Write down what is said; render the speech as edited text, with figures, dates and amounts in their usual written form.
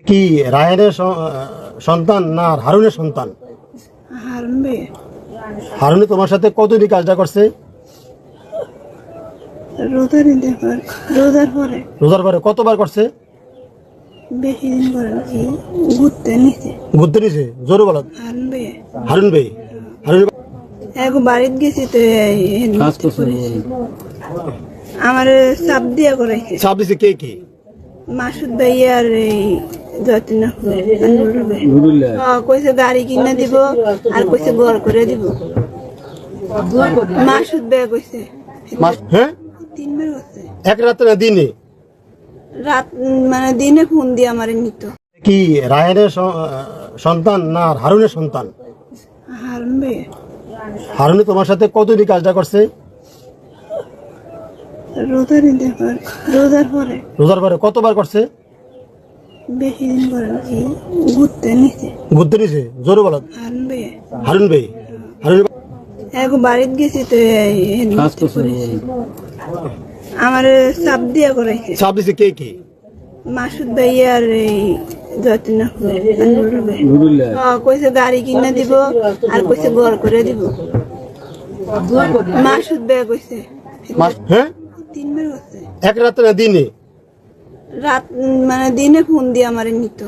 কি রায়হানের সন্তান না হারুনের সন্তান? হারুন ভাই। হারুনে তোমার সাথে কতদিন কাজটা করছে? রোজার পরে রোজার পরে কতবার করছে? বেশি দিন করে নাকি ঘুরতে নিছে। ঘুরতে নিছে? জোরে বলো। হারুন ভাই হারুন ভাই, হারুন এক বাড়িতে গেছি তো আমার চাপ দিয়া করাইছে। চাপ দিছে কে কে? মাসুদ ভাই আর এই যতীন কইছে গাড়ি কিনা দিব আর কইছে ঘর করে দিব। মাসুদ ভাই কইছে হ্যাঁ 3 বার হচ্ছে। এক রাতে না দিনে? রাত মানে দিনে ফোন দিয়ে আমারে নিত। কি রায়হানের সন্তান না হারুনের সন্তান? হারুন ভাই। হারুনে তোমার সাথে কতদিন কাজটা করছে? রোজার পরে রোজার পরে কতবার করছে? বেশি দিন করে নাকি ঘুরতে নিছে। ঘুরতে নিছে? জোরে বলো। হারুন ভাই হারুন ভাই, হারুন এক বাড়িতে গেছি তো আমার চাপ দিয়া করাইছে। চাপ দিছে কে কে? মাসুদ ভাই আর এই যতীন কইছে গাড়ি কিনা দিব আর কইছে ঘর করে দিব। মাসুদ ভাই কইছে হ্যাঁ 3 বার হচ্ছে। এক রাতে না দিনে? রাত মানে দিনে ফোন দিয়ে আমারে নিত।